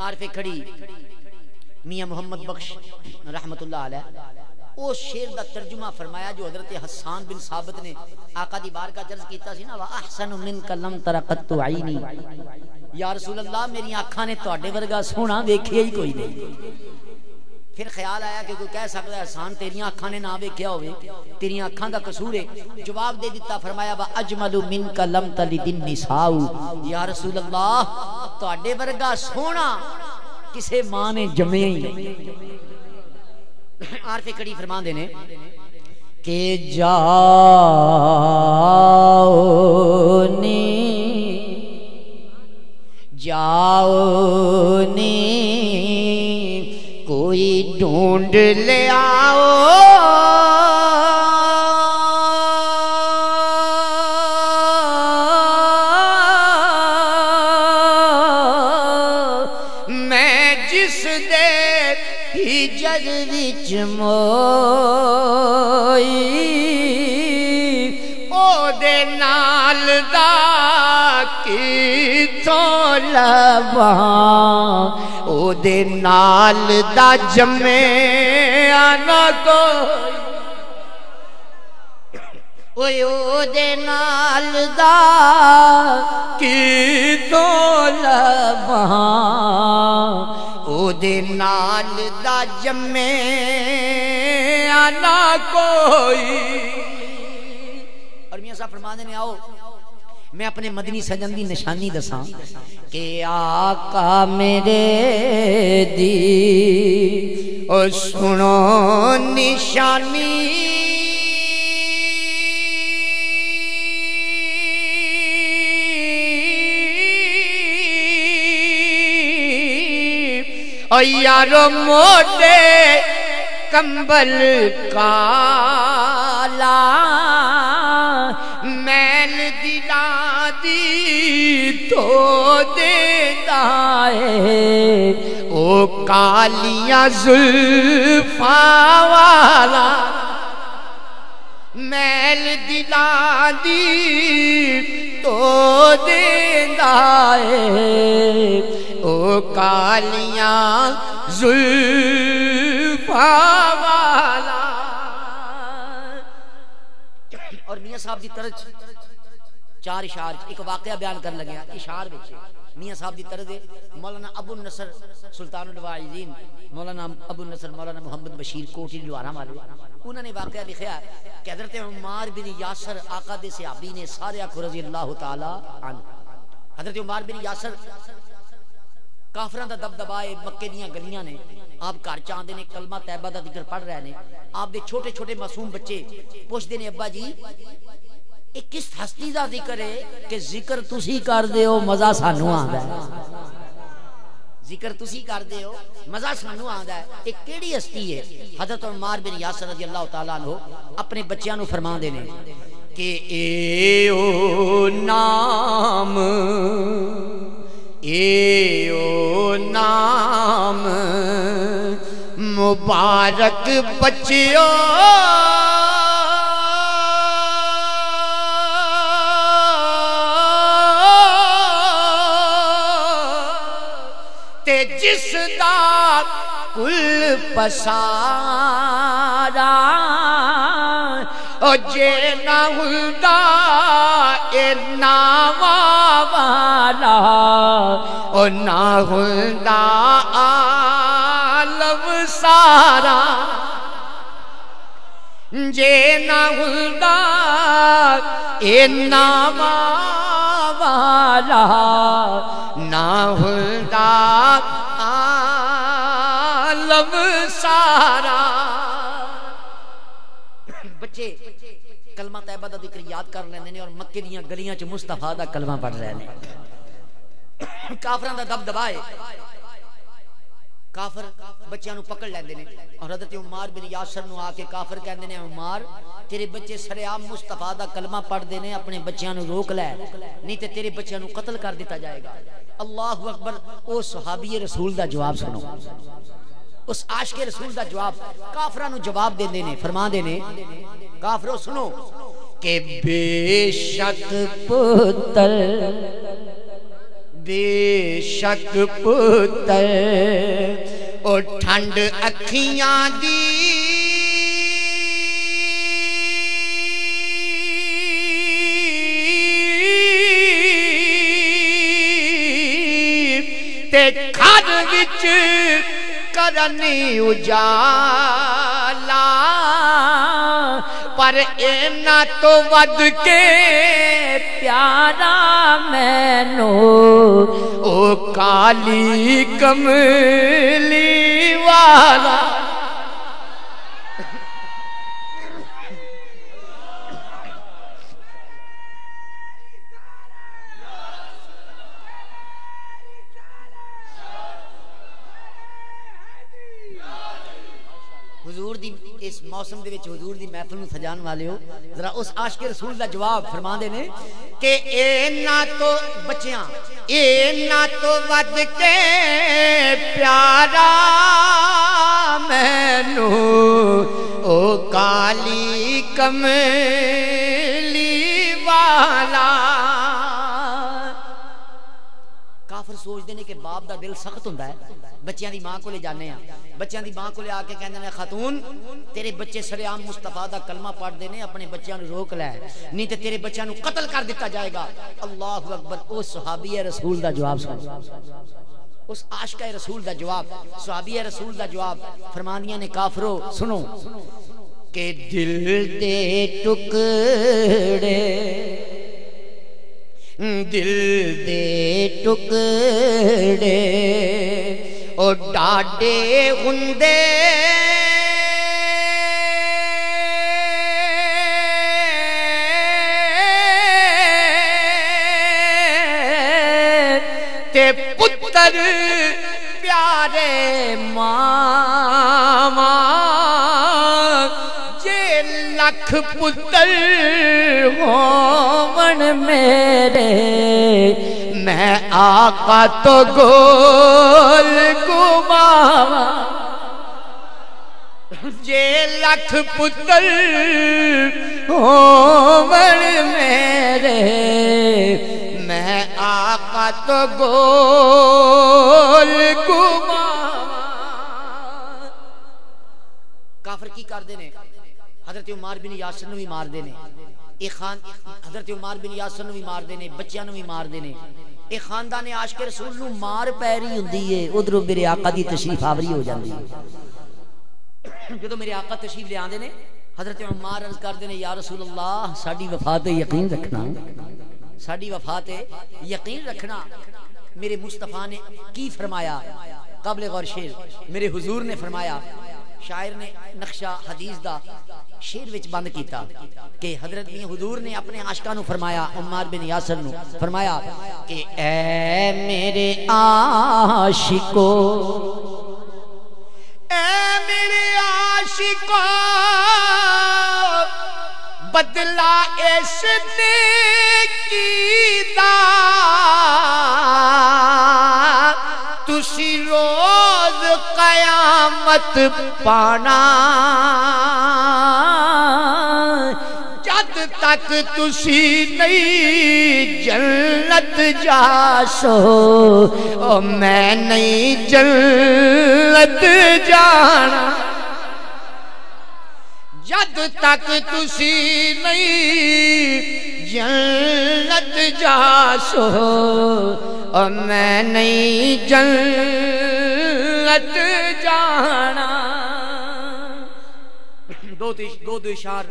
عارف کھڑی میاں محمد بخش رحمت اللہ علیہ او شعر دا ترجمہ فرمایا جو حضرت حسان بن ثابت نے آقا دی بارگاہ عرض کیتا سی نا واحسن منک لم تر قط عینی یا رسول اللہ میری آنکھاں نے تواڈے ورگا سونا ویکھیا ہی کوئی نہیں. پھر خیال آیا کہ کوئی کہہ سکتا ہے حسان تیریاں آنکھاں نے نہ ویکھیا ہوئے تیریاں آنکھاں دا قصور ہے. جواب دے دیتا فرمایا واجمل منک لم تلد النساء یا رسول اللہ تواڈے ورگا سونا کسے ماں نے جمیا ہی نہیں. عارف کڑی فرماندے نے کہ جاؤ نی کوئی ڈھونڈ لے آؤ میں جس دے ہجر وچ موئی او دے نال دا کیتھوں لباں او دے نال دا جمیا نہ کوئی اوے او دے نال دا کیتھوں لباں او دے نال دا جمے نہ کوئی. اور میاں صاحب فرماندے نے آؤ میں اپنے مدنی سجن دی نشانی دساں کہ آقا میرے دی او سنو نشانی اور یارو موٹے کمبل کالا میل دلا دی تو دیتا ہے او کالیاں زلفاں والا میل دلا دی تو دیتا ہے او کالیاں زلفاں والا. اور میاں صاحب دی طرز چار اشعار ایک واقعہ بیان کر لگیا اشعار وچ میاں صاحب دی طرز مولانا ابو النصر سلطان الواعظین مولانا ابو النصر مولانا محمد بشیر کوٹی لوہارا والے انہوں نے واقعہ لکھیا کہ حضرت عمار بن یاسر آقا دے صحابی نے سارے آخو رضی اللہ تعالی عنہ. حضرت عمار بن یاسر کافران دا دبدبائے مکے دیاں گلیاں نے آپ گھر چاندے نے کلمہ طیبہ دا ذکر پڑھ رہے نے آپ دے چھوٹے چھوٹے معصوم بچے پوچھ دے نے ابا جی ایک کس ہستی دا ذکر ہے کہ ذکر تسی کر دے ہو مزہ سانو آندا ہے ذکر تسی کر دے ہو مزہ سانو آندا ہے ایک کیڑی ہستی ہے. حضرت عمار بن یاسر رضی اللہ تعالیٰ عنہ اپنے بچیاں نو فرما دے نے کہ اے او نام اے او نام مبارک بچیو تے جس دا کل پسارا او جے نہ ہوندا اے ناواں والا او نہ ہوندا عالم سارا جے نہ ہوندا اے ناواں والا نہ ہوندا عالم سارا. بچے کلمہ طیبہ دا ذکر یاد کر لیندے نے اور مکے دیاں گلیاں چ مصطفیٰ دا کلمہ پڑھ رہے نے. کافراں دا دبدبا ہے کافر بچیاں نو پکڑ لیندے نے اور حضرت عمار بن یاسر نو آ کے کافر کہندے نے عمار تیرے بچے سرعام مصطفیٰ دا کلمہ پڑھ دے نے اپنے بچیاں نو روک لے نہیں تے تیرے بچیاں نو قتل کر دیتا جائے گا. اللہ اکبر. او صحابی رسول دا جواب سنو اس عاشق رسول دا جواب کافراں نو جواب دیندے نے فرما دے نے کافرو سنو کہ بے شک پتر بے شک پتر او ٹھنڈ اکھیاں دی تے گھر وچ کرنی اجالا پر اینا تو ود کے پیارا مینو او کالی کملی والا حضور دی اس موسم دے وچ حضور دی محفل نو سجان والے ہو ذرا اس عاشق رسول دا جواب فرما دے نے کہ اینا تو بچیاں اینا تو ود کے پیارا مینو او کالی کملی والا کافر سوچ دے نے کہ باپ دا دل سخت ہوندا ہے بچیاں دی ماں کو لے جانے ہیں بچیاں دی ماں کو لے آ کے کہندے نے خاتون تیرے بچے سرے عام مصطفیٰ دا کلمہ پڑھ دے نے اپنے بچیاں نو روک لے نہیں تے تیرے بچیاں نو قتل کر دتا جائے گا اللہ اکبر او صحابی رسول دا جواب سن اس عاشق رسول دا جواب صحابی رسول دا جواب فرمانیاں نے کافرو سنو کہ دل دے ٹکڑے دل دے ٹکڑے او ڈاڈے ہندے تے پتر پیارے ماما جے لکھ پتر ہون میرے میں آقا تو گول گماوا جے لکھ پتر ہون میرے میں آقا تو گول گماوا کافر کی کر دے نے حضرت عمر بن یاسر نو بھی مار دے نے اے خان حضرت عمر بن یاسر نو بھی مار دے نے بچیاں نو بھی مار دے نے اے خاندان عاشق رسول نو مار پیری ہوندی ہے ادھروں میرے آقا دی تشریف آوری ہو جاندی ہے جدوں میرے آقا تشریف لے آندے نے حضرت عمر عرض کردے نے یا رسول اللہ ساڈی وفا تے یقین رکھنا ساڈی وفا تے یقین رکھنا میرے مصطفیٰ نے کی فرمایا قابل غور شعر میرے حضور نے فرمایا شاعر نے نقشہ حدیث دا شعر وچ بند کیتا کہ حضرت حضور نے اپنے عاشقاں نو فرمایا عمار بن یاسر نو فرمایا کہ اے میرے عاشقو اے میرے عاشقو بدلا اس نیکی دا تسی روز قیامت پانا جد تک تسی نہیں جنت جاسو او میں نہیں جنت جانا جد تک تسی نہیں جنت جاسو اور میں نہیں جنت جانا دو اشار